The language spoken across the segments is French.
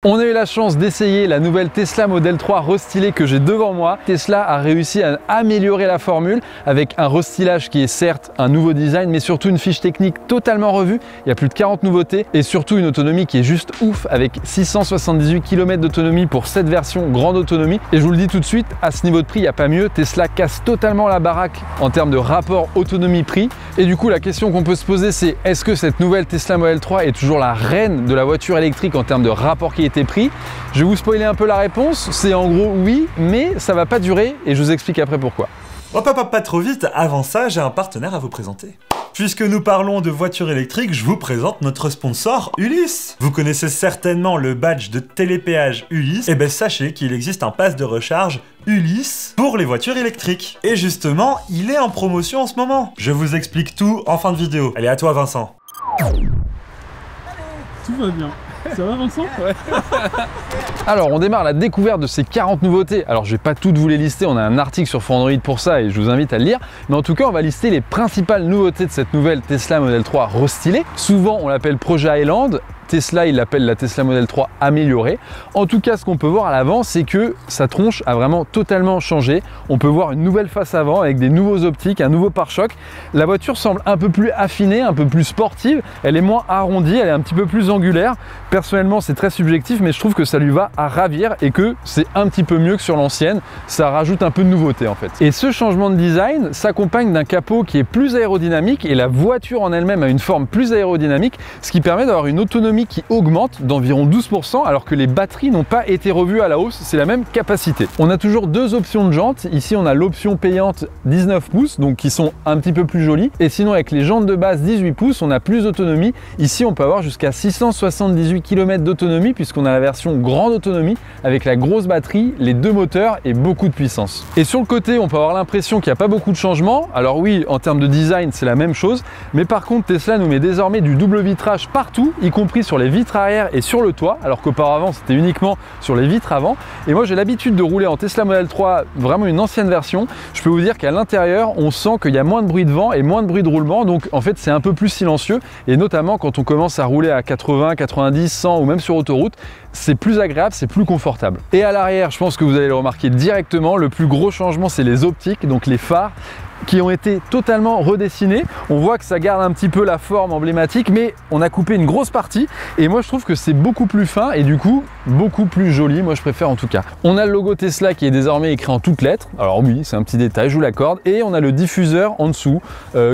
On a eu la chance d'essayer la nouvelle Tesla Model 3 restylée que j'ai devant moi. Tesla a réussi à améliorer la formule avec un restylage qui est certes un nouveau design, mais surtout une fiche technique totalement revue. Il y a plus de 40 nouveautés et surtout une autonomie qui est juste ouf avec 678 km d'autonomie pour cette version grande autonomie. Et je vous le dis tout de suite, à ce niveau de prix, il n'y a pas mieux. Tesla casse totalement la baraque en termes de rapport autonomie-prix. Et du coup, la question qu'on peut se poser, c'est est-ce que cette nouvelle Tesla Model 3 est toujours la reine de la voiture électrique en termes de rapport qualité-prix? Je vais vous spoiler un peu la réponse, c'est en gros oui, mais ça va pas durer et je vous explique après pourquoi. Hop, pas trop vite, avant ça, j'ai un partenaire à vous présenter. Puisque nous parlons de voitures électriques, je vous présente notre sponsor Ulysse. Vous connaissez certainement le badge de télépéage Ulysse, et ben sachez qu'il existe un pass de recharge Ulysse pour les voitures électriques. Et justement, il est en promotion en ce moment. Je vous explique tout en fin de vidéo. Allez, à toi Vincent. Tout va bien. Ça va Vincent? Ouais. Alors on démarre la découverte de ces 40 nouveautés. Alors je vais pas toutes vous les lister, on a un article sur Android pour ça et je vous invite à le lire. Mais en tout cas on va lister les principales nouveautés de cette nouvelle Tesla Model 3 restylée. Souvent on l'appelle projet Highland. Tesla, il l'appelle la Tesla Model 3 améliorée. En tout cas, ce qu'on peut voir à l'avant, c'est que sa tronche a vraiment totalement changé. On peut voir une nouvelle face avant avec des nouveaux optiques, un nouveau pare-choc. La voiture semble un peu plus affinée, un peu plus sportive. Elle est moins arrondie, elle est un petit peu plus angulaire. Personnellement, c'est très subjectif, mais je trouve que ça lui va à ravir et que c'est un petit peu mieux que sur l'ancienne. Ça rajoute un peu de nouveauté en fait. Et ce changement de design s'accompagne d'un capot qui est plus aérodynamique et la voiture en elle-même a une forme plus aérodynamique, ce qui permet d'avoir une autonomie qui augmente d'environ 12% alors que les batteries n'ont pas été revues à la hausse, c'est la même capacité. On a toujours deux options de jantes, ici on a l'option payante 19 pouces donc qui sont un petit peu plus jolies et sinon avec les jantes de base 18 pouces on a plus d'autonomie, ici on peut avoir jusqu'à 678 km d'autonomie puisqu'on a la version grande autonomie avec la grosse batterie, les deux moteurs et beaucoup de puissance. Et sur le côté on peut avoir l'impression qu'il n'y a pas beaucoup de changements, alors oui en termes de design c'est la même chose, mais par contre Tesla nous met désormais du double vitrage partout, y compris sur les vitres arrière et sur le toit, alors qu'auparavant c'était uniquement sur les vitres avant. Et moi j'ai l'habitude de rouler en Tesla Model 3, vraiment une ancienne version. Je peux vous dire qu'à l'intérieur on sent qu'il y a moins de bruit de vent et moins de bruit de roulement, donc en fait c'est un peu plus silencieux et notamment quand on commence à rouler à 80, 90, 100 ou même sur autoroute, c'est plus agréable, c'est plus confortable. Et à l'arrière, je pense que vous allez le remarquer directement, le plus gros changement c'est les optiques, donc les phares qui ont été totalement redessinés. On voit que ça garde un petit peu la forme emblématique, mais on a coupé une grosse partie et moi je trouve que c'est beaucoup plus fin et du coup beaucoup plus joli, moi je préfère en tout cas. On a le logo Tesla qui est désormais écrit en toutes lettres, alors oui c'est un petit détail, je vous l'accorde, et on a le diffuseur en dessous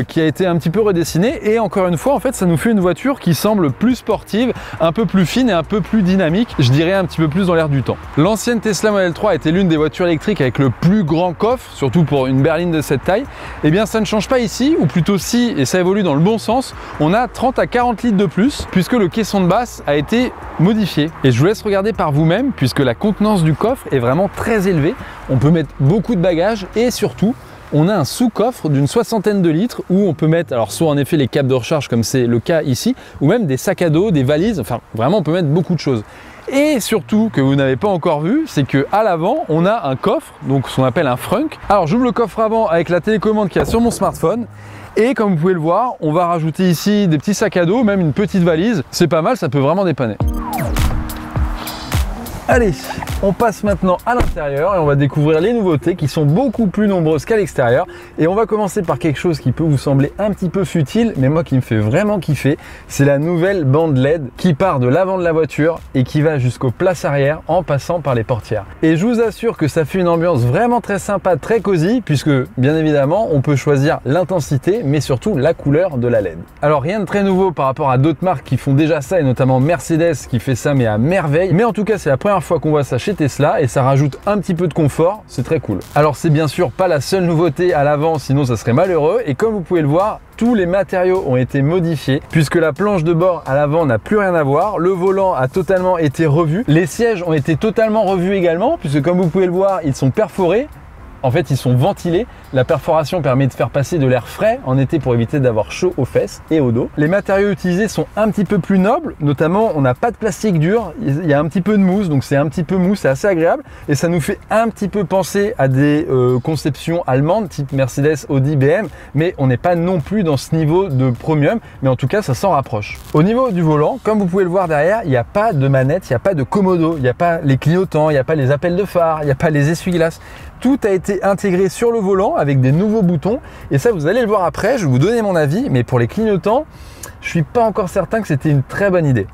qui a été un petit peu redessiné et encore une fois en fait ça nous fait une voiture qui semble plus sportive, un peu plus fine et un peu plus dynamique, je dirais un petit peu plus dans l'air du temps. L'ancienne Tesla Model 3 était l'une des voitures électriques avec le plus grand coffre, surtout pour une berline de cette taille. Eh bien ça ne change pas ici, ou plutôt si, et ça évolue dans le bon sens, on a 30 à 40 litres de plus, puisque le caisson de basse a été modifié. Et je vous laisse regarder par vous-même, puisque la contenance du coffre est vraiment très élevée. On peut mettre beaucoup de bagages, et surtout, on a un sous-coffre d'une 60aine de litres, où on peut mettre, alors soit en effet les câbles de recharge, comme c'est le cas ici, ou même des sacs à dos, des valises, enfin vraiment on peut mettre beaucoup de choses. Et surtout, que vous n'avez pas encore vu, c'est qu'à l'avant, on a un coffre, donc ce qu'on appelle un frunk. Alors j'ouvre le coffre avant avec la télécommande qu'il y a sur mon smartphone. Et comme vous pouvez le voir, on va rajouter ici des petits sacs à dos, même une petite valise. C'est pas mal, ça peut vraiment dépanner. Allez, on passe maintenant à l'intérieur et on va découvrir les nouveautés qui sont beaucoup plus nombreuses qu'à l'extérieur. Et on va commencer par quelque chose qui peut vous sembler un petit peu futile, mais moi qui me fait vraiment kiffer, c'est la nouvelle bande LED qui part de l'avant de la voiture et qui va jusqu'aux places arrière en passant par les portières. Et je vous assure que ça fait une ambiance vraiment très sympa, très cosy, puisque bien évidemment on peut choisir l'intensité, mais surtout la couleur de la LED. Alors rien de très nouveau par rapport à d'autres marques qui font déjà ça, et notamment Mercedes qui fait ça mais à merveille. Mais en tout cas c'est la première fois qu'on voit ça chez Tesla et ça rajoute un petit peu de confort, c'est très cool. Alors c'est bien sûr pas la seule nouveauté à l'avant, sinon ça serait malheureux, et comme vous pouvez le voir, tous les matériaux ont été modifiés puisque la planche de bord à l'avant n'a plus rien à voir, le volant a totalement été revu, les sièges ont été totalement revus également puisque comme vous pouvez le voir ils sont perforés. En fait, ils sont ventilés. La perforation permet de faire passer de l'air frais en été pour éviter d'avoir chaud aux fesses et au dos. Les matériaux utilisés sont un petit peu plus nobles, notamment on n'a pas de plastique dur, il y a un petit peu de mousse, donc c'est un petit peu mou, c'est assez agréable et ça nous fait un petit peu penser à des conceptions allemandes type Mercedes, Audi, BM, mais on n'est pas non plus dans ce niveau de premium, mais en tout cas ça s'en rapproche. Au niveau du volant, comme vous pouvez le voir derrière, il n'y a pas de manette, il n'y a pas de commodo, il n'y a pas les clignotants, il n'y a pas les appels de phare, il n'y a pas les essuie-glaces. Tout a été intégré sur le volant avec des nouveaux boutons et ça vous allez le voir après, je vais vous donner mon avis, mais pour les clignotants, je suis pas encore certain que c'était une très bonne idée.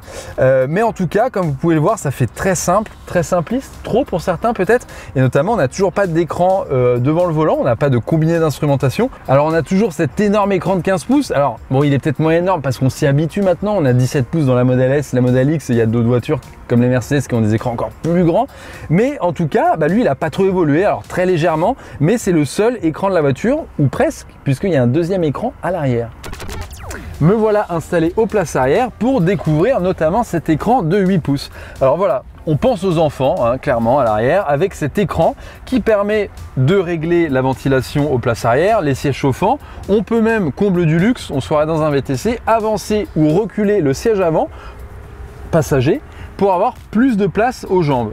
Mais en tout cas, comme vous pouvez le voir, ça fait très simple, très simpliste, trop pour certains peut-être. Et notamment, on n'a toujours pas d'écran devant le volant, on n'a pas de combiné d'instrumentation. Alors on a toujours cet énorme écran de 15 pouces. Alors bon, il est peut-être moins énorme parce qu'on s'y habitue maintenant. On a 17 pouces dans la Model S, la Model X, et il y a d'autres voitures comme les Mercedes qui ont des écrans encore plus grands. Mais en tout cas, lui, il n'a pas trop évolué, alors très légèrement, mais c'est le seul écran de la voiture, ou presque, puisqu'il y a un deuxième écran à l'arrière. Me voilà installé aux places arrière pour découvrir notamment cet écran de 8 pouces. Alors voilà, on pense aux enfants, hein, clairement, à l'arrière, avec cet écran qui permet de régler la ventilation aux places arrière, les sièges chauffants. On peut même, comble du luxe, on serait dans un VTC, avancer ou reculer le siège avant, passager, pour avoir plus de place aux jambes.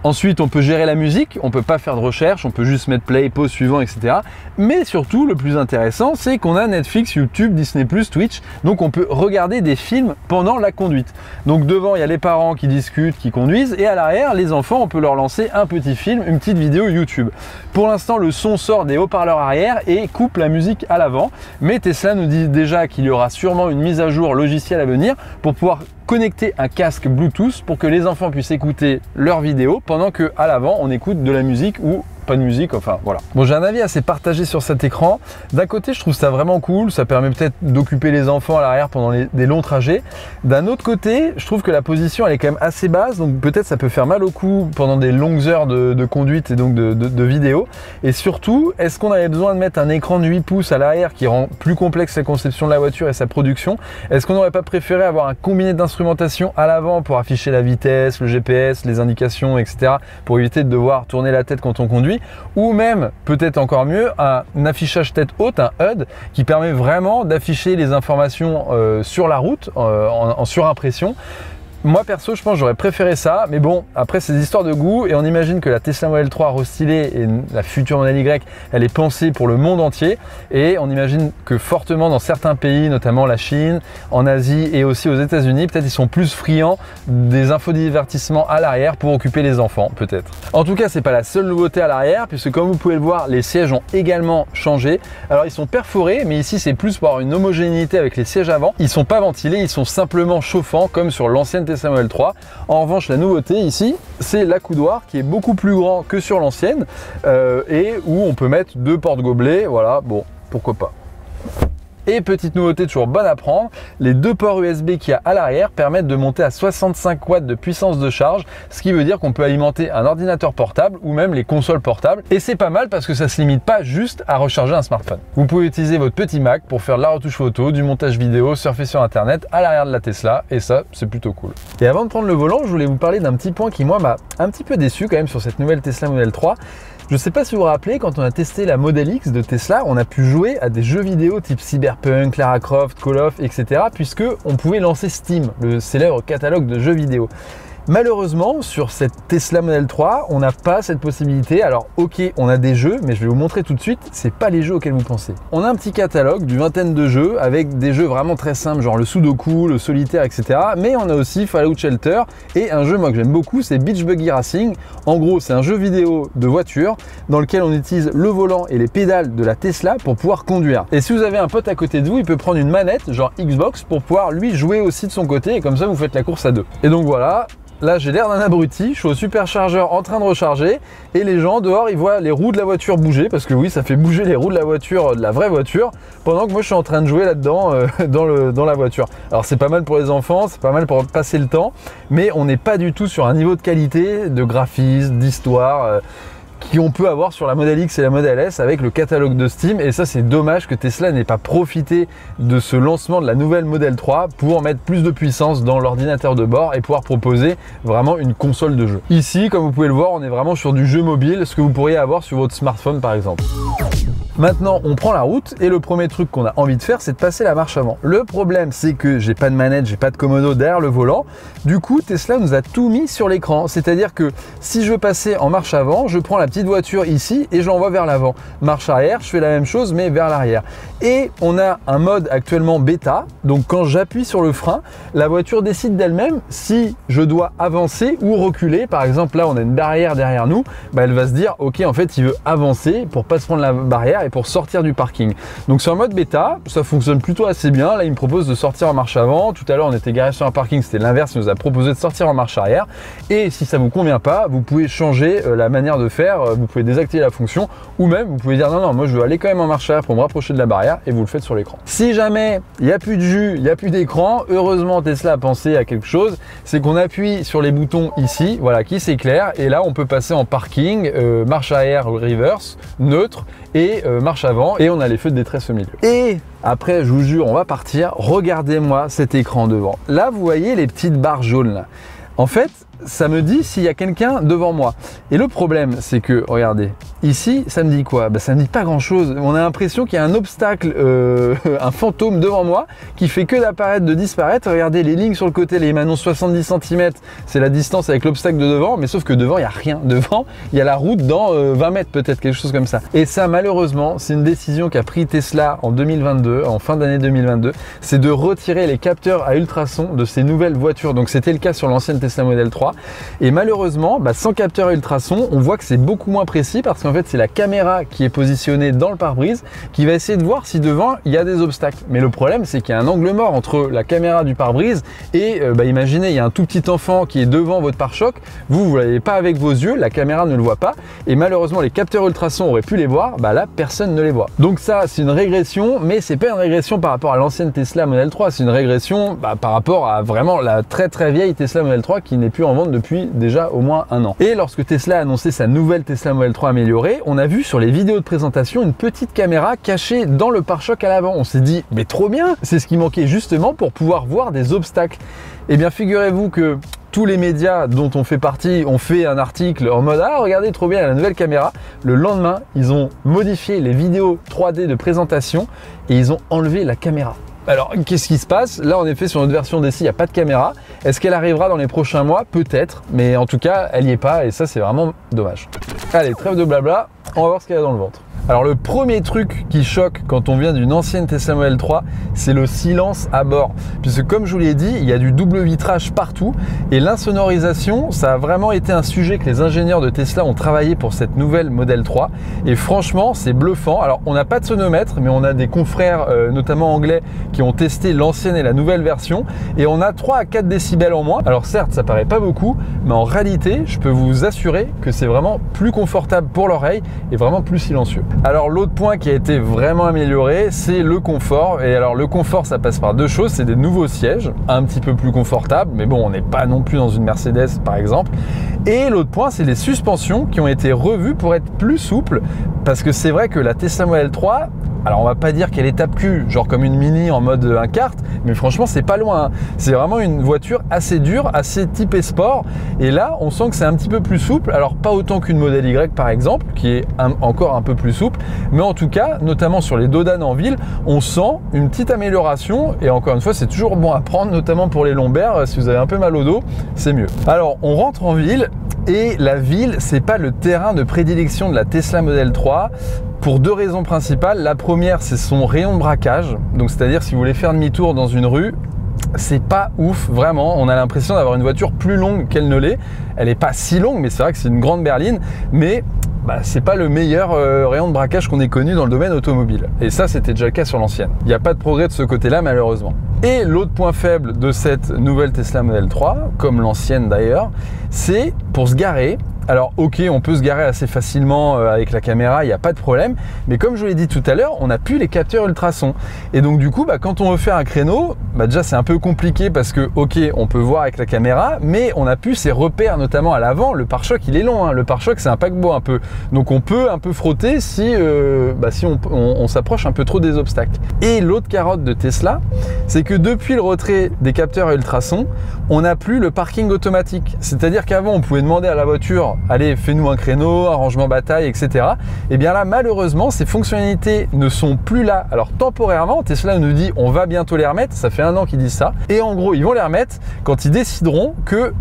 Ensuite, on peut gérer la musique, on ne peut pas faire de recherche, on peut juste mettre play, pause, suivant, etc. Mais surtout, le plus intéressant, c'est qu'on a Netflix, YouTube, Disney+, Twitch, donc on peut regarder des films pendant la conduite. Donc devant, il y a les parents qui discutent, qui conduisent, et à l'arrière, les enfants, on peut leur lancer un petit film, une petite vidéo YouTube. Pour l'instant, le son sort des haut-parleurs arrière et coupe la musique à l'avant, mais Tesla nous dit déjà qu'il y aura sûrement une mise à jour logicielle à venir pour pouvoir connecter un casque Bluetooth pour que les enfants puissent écouter leurs vidéos pendant que à l'avant on écoute de la musique ou pas de musique, enfin voilà. Bon, j'ai un avis assez partagé sur cet écran. D'un côté, je trouve ça vraiment cool, ça permet peut-être d'occuper les enfants à l'arrière pendant des longs trajets. D'un autre côté, je trouve que la position elle est quand même assez basse, donc peut-être ça peut faire mal au cou pendant des longues heures de conduite et donc de vidéo. Et surtout, est-ce qu'on avait besoin de mettre un écran de 8 pouces à l'arrière qui rend plus complexe la conception de la voiture et sa production? Est-ce qu'on n'aurait pas préféré avoir un combiné d'instrumentation à l'avant pour afficher la vitesse, le GPS, les indications, etc. pour éviter de devoir tourner la tête quand on conduit? Ou même, peut-être encore mieux, un affichage tête haute, un HUD, qui permet vraiment d'afficher les informations sur la route en surimpression. Moi perso, je pense que j'aurais préféré ça, mais bon, après c'est des histoires de goût et on imagine que la Tesla Model 3 restylée et la future Model Y, elle est pensée pour le monde entier et on imagine que fortement dans certains pays, notamment la Chine, en Asie et aussi aux États-Unis, peut-être ils sont plus friands des infodivertissements à l'arrière pour occuper les enfants, peut-être. En tout cas, c'est pas la seule nouveauté à l'arrière puisque comme vous pouvez le voir, les sièges ont également changé. Alors ils sont perforés, mais ici c'est plus pour avoir une homogénéité avec les sièges avant. Ils sont pas ventilés, ils sont simplement chauffants comme sur l'ancienne Tesla Model 3. En revanche, la nouveauté ici, c'est l'accoudoir qui est beaucoup plus grand que sur l'ancienne et où on peut mettre 2 porte-gobelets. Voilà, bon, pourquoi pas. Et petite nouveauté toujours bonne à prendre, les 2 ports USB qu'il y a à l'arrière permettent de monter à 65 watts de puissance de charge, ce qui veut dire qu'on peut alimenter un ordinateur portable ou même les consoles portables. Et c'est pas mal parce que ça ne se limite pas juste à recharger un smartphone. Vous pouvez utiliser votre petit Mac pour faire de la retouche photo, du montage vidéo, surfer sur internet à l'arrière de la Tesla et ça c'est plutôt cool. Et avant de prendre le volant, je voulais vous parler d'un petit point qui moi m'a un petit peu déçu quand même sur cette nouvelle Tesla Model 3. Je ne sais pas si vous vous rappelez, quand on a testé la Model X de Tesla, on a pu jouer à des jeux vidéo type Cyberpunk, Lara Croft, Call of, etc. puisque on pouvait lancer Steam, le célèbre catalogue de jeux vidéo. Malheureusement, sur cette Tesla Model 3, on n'a pas cette possibilité. Alors ok, on a des jeux, mais je vais vous montrer tout de suite, c'est pas les jeux auxquels vous pensez. On a un petit catalogue d'une vingtaine de jeux, avec des jeux vraiment très simples, genre le Sudoku, le solitaire, etc. Mais on a aussi Fallout Shelter, et un jeu moi que j'aime beaucoup, c'est Beach Buggy Racing. En gros, c'est un jeu vidéo de voiture, dans lequel on utilise le volant et les pédales de la Tesla pour pouvoir conduire. Et si vous avez un pote à côté de vous, il peut prendre une manette, genre Xbox, pour pouvoir lui jouer aussi de son côté, et comme ça vous faites la course à 2. Et donc voilà. Là, j'ai l'air d'un abruti, je suis au superchargeur en train de recharger et les gens dehors, ils voient les roues de la voiture bouger parce que oui, ça fait bouger les roues de la voiture, de la vraie voiture, pendant que moi je suis en train de jouer là-dedans dans la voiture. Alors c'est pas mal pour les enfants, c'est pas mal pour passer le temps, mais on n'est pas du tout sur un niveau de qualité, de graphisme, d'histoire. qu'on peut avoir sur la Model X et la Model S avec le catalogue de Steam. Et ça, c'est dommage que Tesla n'ait pas profité de ce lancement de la nouvelle Model 3 pour mettre plus de puissance dans l'ordinateur de bord et pouvoir proposer vraiment une console de jeu. Ici, comme vous pouvez le voir, on est vraiment sur du jeu mobile, ce que vous pourriez avoir sur votre smartphone par exemple. Maintenant, on prend la route et le premier truc qu'on a envie de faire, c'est de passer la marche avant. Le problème, c'est que j'ai pas de manette, j'ai pas de commodo derrière le volant. Du coup, Tesla nous a tout mis sur l'écran. C'est-à-dire que si je veux passer en marche avant, je prends la petite voiture ici et je l'envoie vers l'avant. Marche arrière, je fais la même chose mais vers l'arrière. Et on a un mode actuellement bêta. Donc quand j'appuie sur le frein, la voiture décide d'elle-même si je dois avancer ou reculer. Par exemple, là, on a une barrière derrière nous. Bah, elle va se dire, ok, en fait, il veut avancer pour pas se prendre la barrière et pour sortir du parking. Donc c'est un mode bêta, ça fonctionne plutôt assez bien. Là, il me propose de sortir en marche avant. Tout à l'heure, on était garé sur un parking, c'était l'inverse, il nous a proposé de sortir en marche arrière. Et si ça vous convient pas, vous pouvez changer la manière de faire, vous pouvez désactiver la fonction ou même vous pouvez dire non, moi je veux aller quand même en marche arrière pour me rapprocher de la barrière et vous le faites sur l'écran. Si jamais il n'y a plus de jus, il n'y a plus d'écran, heureusement Tesla a pensé à quelque chose, c'est qu'on appuie sur les boutons ici, voilà, qui s'éclairent et là on peut passer en parking, marche arrière, reverse, neutre et marche avant et on a les feux de détresse au milieu. Et après, je vous jure, on va partir. Regardez-moi cet écran devant. Là, vous voyez les petites barres jaunes là. En fait, ça me dit s'il y a quelqu'un devant moi. Et le problème, c'est que, regardez, ici, ça me dit quoi? Ça me dit pas grand-chose. On a l'impression qu'il y a un obstacle, un fantôme devant moi qui fait que d'apparaître, de disparaître. Regardez les lignes sur le côté, les m'annoncent 70 cm, c'est la distance avec l'obstacle de devant, mais sauf que devant, il n'y a rien. Devant, il y a la route dans 20 mètres peut-être, quelque chose comme ça. Et ça, malheureusement, c'est une décision qu'a pris Tesla en 2022, en fin d'année 2022, c'est de retirer les capteurs à ultrasons de ces nouvelles voitures. Donc c'était le cas sur l'ancienne Tesla Model 3. Et malheureusement, sans capteur ultrason, on voit que c'est beaucoup moins précis parce qu'en fait, c'est la caméra qui est positionnée dans le pare-brise qui va essayer de voir si devant il y a des obstacles. Mais le problème, c'est qu'il y a un angle mort entre la caméra du pare-brise et imaginez, il y a un tout petit enfant qui est devant votre pare-choc. Vous ne l'avez pas avec vos yeux, la caméra ne le voit pas. Et malheureusement, les capteurs ultrasons auraient pu les voir. Là, personne ne les voit. Donc ça, c'est une régression, mais c'est pas une régression par rapport à l'ancienne Tesla Model 3. C'est une régression par rapport à vraiment la très très vieille Tesla Model 3 qui n'est plus en vente depuis déjà au moins un an. Et lorsque Tesla a annoncé sa nouvelle Tesla Model 3 améliorée, on a vu sur les vidéos de présentation une petite caméra cachée dans le pare-choc à l'avant. On s'est dit, mais trop bien, c'est ce qui manquait justement pour pouvoir voir des obstacles. Eh bien, figurez-vous que tous les médias dont on fait partie ont fait un article en mode « Ah, regardez, trop bien, la nouvelle caméra ». Le lendemain, ils ont modifié les vidéos 3D de présentation et ils ont enlevé la caméra. Alors, qu'est-ce qui se passe? Là, en effet, sur notre version DC, il n'y a pas de caméra. Est-ce qu'elle arrivera dans les prochains mois? Peut-être, mais en tout cas, elle n'y est pas et ça, c'est vraiment dommage. Allez, trêve de blabla, on va voir ce qu'il y a dans le ventre. Alors le premier truc qui choque quand on vient d'une ancienne Tesla Model 3, c'est le silence à bord. Puisque comme je vous l'ai dit, il y a du double vitrage partout et l'insonorisation, ça a vraiment été un sujet que les ingénieurs de Tesla ont travaillé pour cette nouvelle Model 3. Et franchement, c'est bluffant. Alors on n'a pas de sonomètre, mais on a des confrères, notamment anglais, qui ont testé l'ancienne et la nouvelle version. Et on a 3 à 4 décibels en moins. Alors certes, ça paraît pas beaucoup, mais en réalité, je peux vous assurer que c'est vraiment plus confortable pour l'oreille et vraiment plus silencieux. Alors l'autre point qui a été vraiment amélioré, c'est le confort. Et alors le confort, ça passe par deux choses, c'est des nouveaux sièges, un petit peu plus confortables, mais bon, on n'est pas non plus dans une Mercedes par exemple. Et l'autre point, c'est les suspensions qui ont été revues pour être plus souples, parce que c'est vrai que la Tesla Model 3, alors on va pas dire qu'elle est tape-cul, genre comme une Mini en mode un kart, mais franchement c'est pas loin. C'est vraiment une voiture assez dure, assez typée sport. Et là on sent que c'est un petit peu plus souple. Alors pas autant qu'une Model Y par exemple, qui est encore un peu plus souple. Mais en tout cas, notamment sur les dos d'âne en ville, on sent une petite amélioration. Et encore une fois, c'est toujours bon à prendre, notamment pour les lombaires. Si vous avez un peu mal au dos, c'est mieux. Alors on rentre en ville. Et la ville, c'est pas le terrain de prédilection de la Tesla Model 3 pour deux raisons principales. La première, c'est son rayon de braquage. Donc, c'est-à-dire si vous voulez faire demi-tour dans une rue, c'est pas ouf, vraiment. On a l'impression d'avoir une voiture plus longue qu'elle ne l'est. Elle est pas si longue, mais c'est vrai que c'est une grande berline. Mais c'est pas le meilleur rayon de braquage qu'on ait connu dans le domaine automobile. Et ça, c'était déjà le cas sur l'ancienne. Il n'y a pas de progrès de ce côté-là, malheureusement. Et l'autre point faible de cette nouvelle Tesla Model 3, comme l'ancienne d'ailleurs, c'est pour se garer. Alors ok, on peut se garer assez facilement avec la caméra, il n'y a pas de problème, mais comme je vous l'ai dit tout à l'heure, on n'a plus les capteurs ultrasons. Et donc du coup, quand on veut faire un créneau, déjà c'est un peu compliqué parce que ok, on peut voir avec la caméra, mais on n'a plus ces repères, notamment à l'avant. Le pare-choc il est long, hein. Le pare-choc c'est un paquebot un peu, donc on peut un peu frotter si on s'approche un peu trop des obstacles. Et l'autre carotte de Tesla, c'est que depuis le retrait des capteurs à ultrasons, on n'a plus le parking automatique. C'est-à-dire qu'avant on pouvait demander à la voiture, allez fais-nous un créneau, un rangement bataille, etc. Et bien là malheureusement ces fonctionnalités ne sont plus là. Alors temporairement, Tesla nous dit on va bientôt les remettre, ça fait 1 an qu'ils disent ça. Et en gros ils vont les remettre quand ils décideront que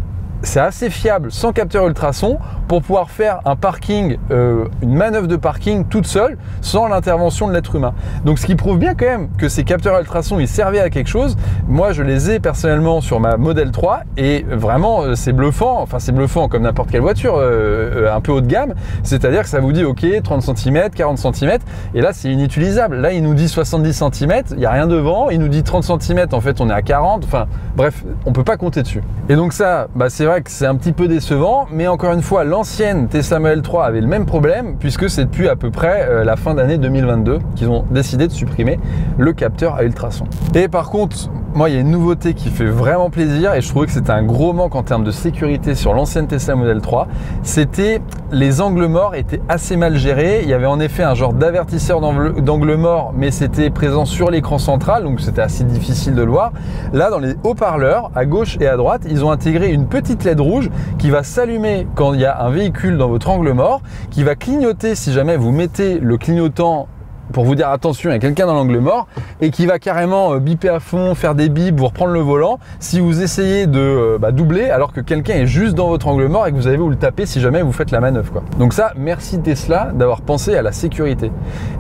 c'est assez fiable sans capteur ultrason pour pouvoir faire un parking, une manœuvre de parking toute seule sans l'intervention de l'être humain. Donc ce qui prouve bien quand même que ces capteurs ultrasons ils servaient à quelque chose. Moi je les ai personnellement sur ma Model 3 et vraiment c'est bluffant, enfin c'est bluffant comme n'importe quelle voiture un peu haut de gamme, c'est-à-dire que ça vous dit ok 30 cm, 40 cm et là c'est inutilisable. Là il nous dit 70 cm, il n'y a rien devant, il nous dit 30 cm, en fait on est à 40, enfin bref on peut pas compter dessus. Et donc ça c'est vrai que c'est un petit peu décevant, mais encore une fois l'ancienne Tesla Model 3 avait le même problème puisque c'est depuis à peu près la fin d'année 2022 qu'ils ont décidé de supprimer le capteur à ultrasons. Et par contre, moi il y a une nouveauté qui fait vraiment plaisir et je trouvais que c'était un gros manque en termes de sécurité sur l'ancienne Tesla Model 3, c'était les angles morts étaient assez mal gérés. Il y avait en effet un genre d'avertisseur d'angle mort, mais c'était présent sur l'écran central, donc c'était assez difficile de le voir. Là dans les haut-parleurs, à gauche et à droite, ils ont intégré une petite LED rouge qui va s'allumer quand il y a un véhicule dans votre angle mort, qui va clignoter si jamais vous mettez le clignotant pour vous dire attention, il y a quelqu'un dans l'angle mort, et qui va carrément biper à fond, faire des bips, vous reprendre le volant si vous essayez de doubler alors que quelqu'un est juste dans votre angle mort et que vous avez où le taper si jamais vous faites la manœuvre, quoi. Donc ça, merci Tesla d'avoir pensé à la sécurité.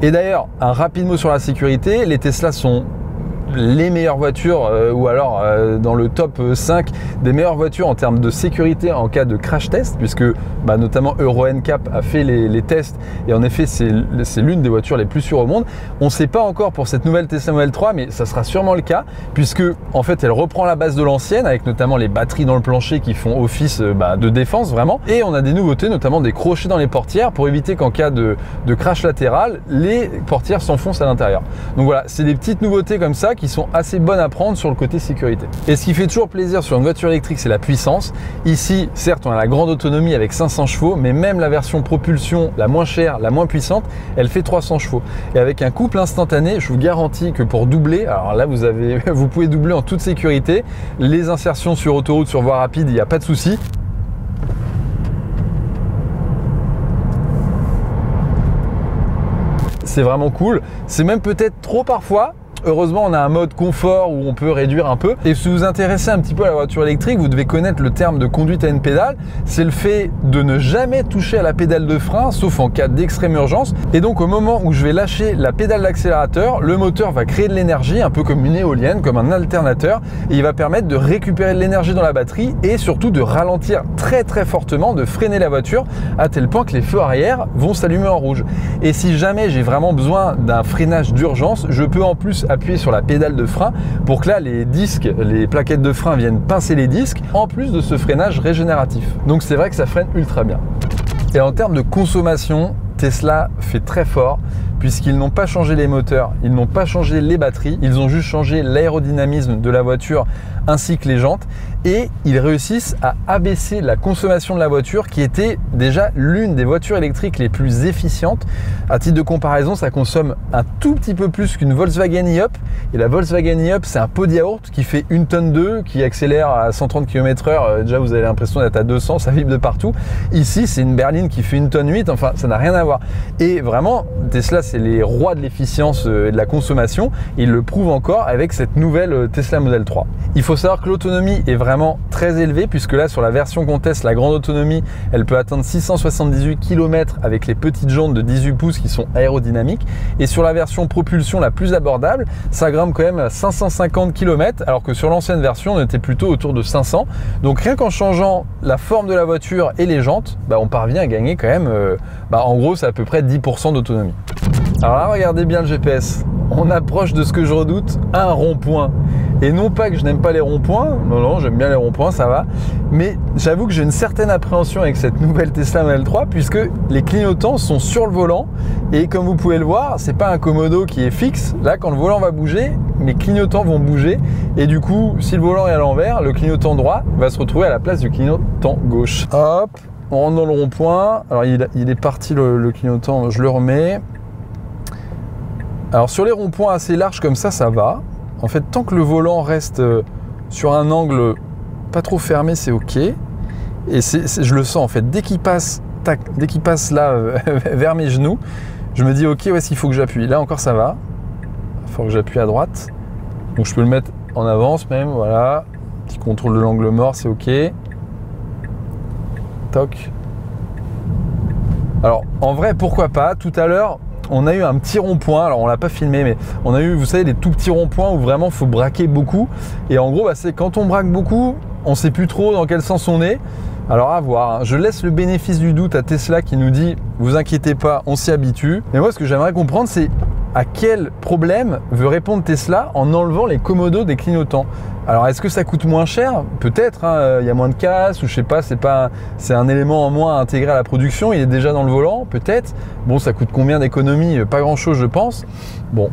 Et d'ailleurs, un rapide mot sur la sécurité, les Tesla sont les meilleures voitures ou alors dans le top 5 des meilleures voitures en termes de sécurité en cas de crash test, puisque notamment Euro NCAP a fait les tests et en effet c'est l'une des voitures les plus sûres au monde. On ne sait pas encore pour cette nouvelle Tesla Model 3, mais ça sera sûrement le cas puisque en fait elle reprend la base de l'ancienne avec notamment les batteries dans le plancher qui font office de défense vraiment, et on a des nouveautés, notamment des crochets dans les portières pour éviter qu'en cas de crash latéral les portières s'enfoncent à l'intérieur. Donc voilà, c'est des petites nouveautés comme ça qui sont assez bonnes à prendre sur le côté sécurité. Et ce qui fait toujours plaisir sur une voiture électrique, c'est la puissance. Ici, certes, on a la grande autonomie avec 500 chevaux, mais même la version propulsion la moins chère, la moins puissante, elle fait 300 chevaux. Et avec un couple instantané, je vous garantis que pour doubler, alors là, vous pouvez doubler en toute sécurité. Les insertions sur autoroute, sur voie rapide, il n'y a pas de souci. C'est vraiment cool. C'est même peut-être trop parfois. Heureusement, on a un mode confort où on peut réduire un peu. Et si vous vous intéressez un petit peu à la voiture électrique, vous devez connaître le terme de conduite à une pédale. C'est le fait de ne jamais toucher à la pédale de frein, sauf en cas d'extrême urgence. Et donc, au moment où je vais lâcher la pédale d'accélérateur, le moteur va créer de l'énergie, un peu comme une éolienne, comme un alternateur. Et il va permettre de récupérer de l'énergie dans la batterie et surtout de ralentir très très fortement, de freiner la voiture à tel point que les feux arrière vont s'allumer en rouge. Et si jamais j'ai vraiment besoin d'un freinage d'urgence, je peux en plus appuyer sur la pédale de frein pour que là les disques, les plaquettes de frein viennent pincer les disques en plus de ce freinage régénératif. Donc c'est vrai que ça freine ultra bien. Et en termes de consommation, Tesla fait très fort puisqu'ils n'ont pas changé les moteurs, ils n'ont pas changé les batteries, ils ont juste changé l'aérodynamisme de la voiture ainsi que les jantes, et ils réussissent à abaisser la consommation de la voiture qui était déjà l'une des voitures électriques les plus efficientes. À titre de comparaison, ça consomme un tout petit peu plus qu'une Volkswagen e-Up, et la Volkswagen e-Up c'est un pot de yaourt qui fait 1 tonne 2, qui accélère à 130 km/h, déjà vous avez l'impression d'être à 200, ça vibre de partout. Ici c'est une berline qui fait 1 tonne 8, enfin ça n'a rien à voir. Et vraiment, Tesla c'est les rois de l'efficience et de la consommation, et ils le prouvent encore avec cette nouvelle Tesla Model 3. Il faut savoir que l'autonomie est vraiment très élevée, puisque là sur la version qu'on teste, la grande autonomie, elle peut atteindre 678 km avec les petites jantes de 18 pouces qui sont aérodynamiques, et sur la version propulsion la plus abordable, ça grimpe quand même à 550 km, alors que sur l'ancienne version on était plutôt autour de 500. Donc rien qu'en changeant la forme de la voiture et les jantes, on parvient à gagner quand même, en gros c'est à peu près 10% d'autonomie. Alors là regardez bien le GPS, on approche de ce que je redoute, un rond-point. Et non pas que je n'aime pas les ronds-points, non, j'aime bien les ronds-points, ça va. Mais j'avoue que j'ai une certaine appréhension avec cette nouvelle Tesla Model 3 puisque les clignotants sont sur le volant. Et comme vous pouvez le voir, c'est pas un commodo qui est fixe. Là, quand le volant va bouger, mes clignotants vont bouger. Et du coup, si le volant est à l'envers, le clignotant droit va se retrouver à la place du clignotant gauche. Hop, on rentre dans le rond-point. Alors, il est parti le clignotant, je le remets. Alors, sur les ronds-points assez larges comme ça, ça va. En fait, tant que le volant reste sur un angle pas trop fermé, c'est OK. Et je le sens, en fait. Dès qu'il passe là vers mes genoux, je me dis OK, où est-ce qu'il faut que j'appuie? Là encore, ça va. Il faut que j'appuie à droite. Donc, je peux le mettre en avance même, voilà. Petit contrôle de l'angle mort, c'est OK. Toc. Alors, en vrai, pourquoi pas? Tout à l'heure, on a eu un petit rond-point, alors on l'a pas filmé, mais on a eu, vous savez, des tout petits ronds-points où vraiment il faut braquer beaucoup. Et en gros, c'est quand on braque beaucoup, on ne sait plus trop dans quel sens on est. Alors à voir, hein. Je laisse le bénéfice du doute à Tesla qui nous dit « vous inquiétez pas, on s'y habitue ». Mais moi, ce que j'aimerais comprendre, c'est à quel problème veut répondre Tesla en enlevant les commodos des clignotants. Alors est-ce que ça coûte moins cher? Peut-être, hein, y a moins de casse ou je sais pas, c'est un élément en moins à intégrer à la production, il est déjà dans le volant, peut-être. Bon, ça coûte combien d'économie? Pas grand-chose, je pense. Bon,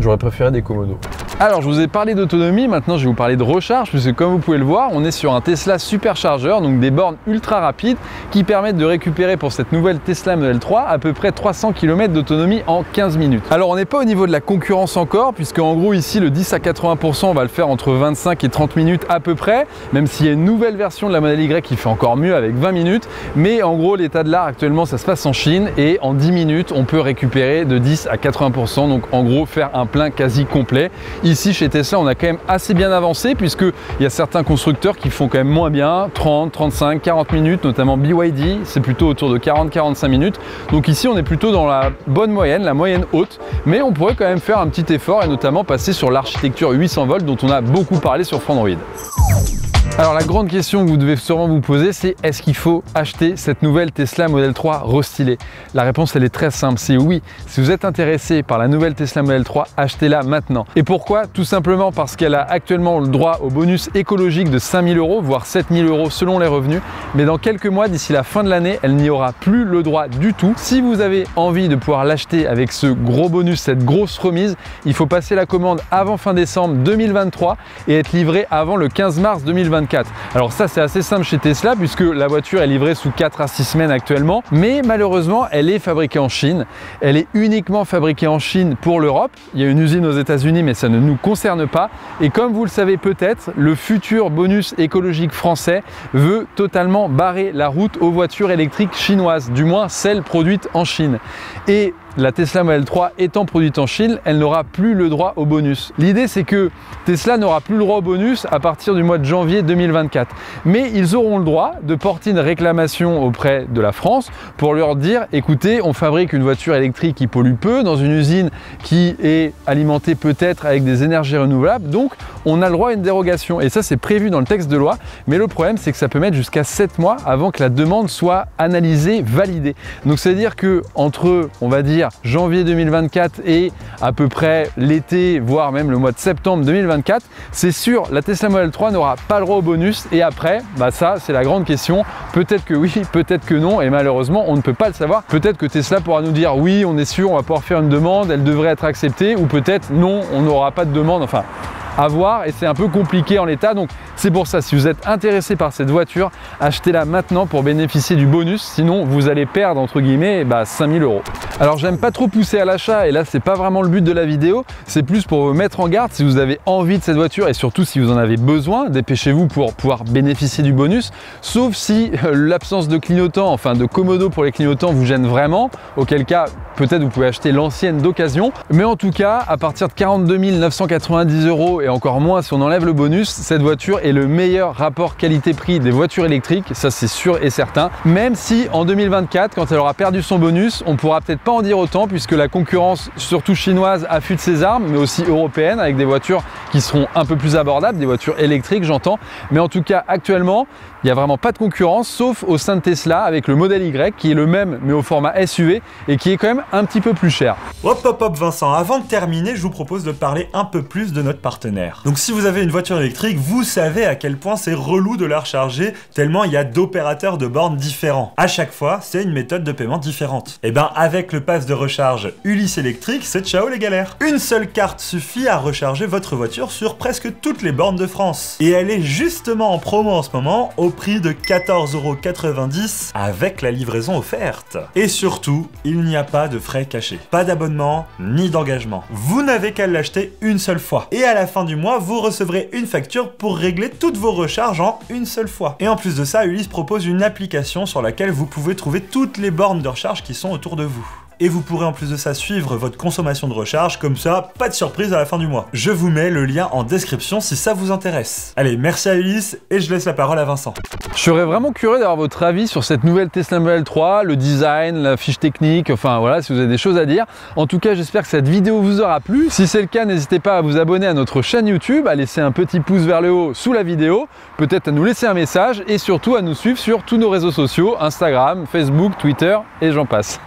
j'aurais préféré des commodos. Alors, je vous ai parlé d'autonomie, maintenant je vais vous parler de recharge, puisque comme vous pouvez le voir, on est sur un Tesla superchargeur, donc des bornes ultra rapides qui permettent de récupérer pour cette nouvelle Tesla Model 3 à peu près 300 km d'autonomie en 15 minutes. Alors, on n'est pas au niveau de la concurrence encore, puisque en gros ici, le 10 à 80%, on va le faire entre 25 et 30 minutes à peu près, même s'il y a une nouvelle version de la Model Y qui fait encore mieux avec 20 minutes. Mais en gros, l'état de l'art actuellement, ça se passe en Chine et en 10 minutes, on peut récupérer de 10 à 80%, donc en gros, faire un plein quasi complet. Ici, chez Tesla, on a quand même assez bien avancé puisqu'il y a certains constructeurs qui font quand même moins bien, 30, 35, 40 minutes, notamment BYD, c'est plutôt autour de 40-45 minutes. Donc ici, on est plutôt dans la bonne moyenne, la moyenne haute, mais on pourrait quand même faire un petit effort et notamment passer sur l'architecture 800 volts dont on a beaucoup parlé sur Frandroid. Alors la grande question que vous devez sûrement vous poser, c'est est-ce qu'il faut acheter cette nouvelle Tesla Model 3 restylée? La réponse elle est très simple, c'est oui. Si vous êtes intéressé par la nouvelle Tesla Model 3, achetez-la maintenant. Et pourquoi? Tout simplement parce qu'elle a actuellement le droit au bonus écologique de 5 000 €, voire 7 000 € selon les revenus. Mais dans quelques mois, d'ici la fin de l'année, elle n'y aura plus le droit du tout. Si vous avez envie de pouvoir l'acheter avec ce gros bonus, cette grosse remise, il faut passer la commande avant fin décembre 2023 et être livré avant le 15 mars 2024. Alors ça c'est assez simple chez Tesla puisque la voiture est livrée sous 4 à 6 semaines actuellement, mais malheureusement elle est fabriquée en Chine. Elle est uniquement fabriquée en Chine pour l'Europe. Il y a une usine aux États-Unis mais ça ne nous concerne pas. Et comme vous le savez peut-être, le futur bonus écologique français veut totalement barrer la route aux voitures électriques chinoises, du moins celles produites en Chine. Et la Tesla Model 3 étant produite en Chine, elle n'aura plus le droit au bonus. L'idée c'est que Tesla n'aura plus le droit au bonus à partir du mois de janvier 2024. Mais ils auront le droit de porter une réclamation auprès de la France pour leur dire écoutez, on fabrique une voiture électrique qui pollue peu dans une usine qui est alimentée peut-être avec des énergies renouvelables, donc on a le droit à une dérogation. Et ça c'est prévu dans le texte de loi, mais le problème c'est que ça peut mettre jusqu'à 7 mois avant que la demande soit analysée, validée. Donc c'est à dire que entre, on va dire, janvier 2024 et à peu près l'été, voire même le mois de septembre 2024, c'est sûr, la Tesla Model 3 n'aura pas le droit au bonus et après, bah ça c'est la grande question, peut-être que oui, peut-être que non et malheureusement on ne peut pas le savoir. Peut-être que Tesla pourra nous dire oui, on est sûr, on va pouvoir faire une demande, elle devrait être acceptée ou peut-être non, on n'aura pas de demande, enfin à voir et c'est un peu compliqué en l'état. Donc c'est pour ça, si vous êtes intéressé par cette voiture, achetez-la maintenant pour bénéficier du bonus, sinon vous allez perdre entre guillemets 5 000 €. Alors j'aime pas trop pousser à l'achat et là c'est pas vraiment le but de la vidéo, c'est plus pour vous mettre en garde si vous avez envie de cette voiture et surtout si vous en avez besoin, dépêchez-vous pour pouvoir bénéficier du bonus, sauf si l'absence de clignotant, enfin de commodo pour les clignotants vous gêne vraiment, auquel cas peut-être vous pouvez acheter l'ancienne d'occasion, mais en tout cas à partir de 42 990 € et encore moins si on enlève le bonus, cette voiture est le meilleur rapport qualité-prix des voitures électriques, ça c'est sûr et certain, même si en 2024 quand elle aura perdu son bonus, on pourra peut-être pas en dire autant puisque la concurrence surtout chinoise affûte ses armes, mais aussi européenne avec des voitures qui seront un peu plus abordables, des voitures électriques j'entends, mais en tout cas actuellement Il n'y a vraiment pas de concurrence, sauf au sein de Tesla avec le modèle Y qui est le même mais au format SUV et qui est quand même un petit peu plus cher. Hop Vincent, avant de terminer, je vous propose de parler un peu plus de notre partenaire. Donc si vous avez une voiture électrique, vous savez à quel point c'est relou de la recharger, tellement il y a d'opérateurs de bornes différents. À chaque fois, c'est une méthode de paiement différente. Et ben avec le pass de recharge Ulysse électrique, c'est ciao les galères. Une seule carte suffit à recharger votre voiture sur presque toutes les bornes de France. Et elle est justement en promo en ce moment au prix de 14,90 € avec la livraison offerte. Et surtout, il n'y a pas de frais cachés. Pas d'abonnement, ni d'engagement. Vous n'avez qu'à l'acheter une seule fois. Et à la fin du mois, vous recevrez une facture pour régler toutes vos recharges en une seule fois. Et en plus de ça, Ulysse propose une application sur laquelle vous pouvez trouver toutes les bornes de recharge qui sont autour de vous. Et vous pourrez en plus de ça suivre votre consommation de recharge, comme ça, pas de surprise à la fin du mois. Je vous mets le lien en description si ça vous intéresse. Allez, merci à Ulysse, et je laisse la parole à Vincent. Je serais vraiment curieux d'avoir votre avis sur cette nouvelle Tesla Model 3, le design, la fiche technique, enfin voilà, si vous avez des choses à dire. En tout cas, j'espère que cette vidéo vous aura plu. Si c'est le cas, n'hésitez pas à vous abonner à notre chaîne YouTube, à laisser un petit pouce vers le haut sous la vidéo, peut-être à nous laisser un message, et surtout à nous suivre sur tous nos réseaux sociaux, Instagram, Facebook, Twitter, et j'en passe.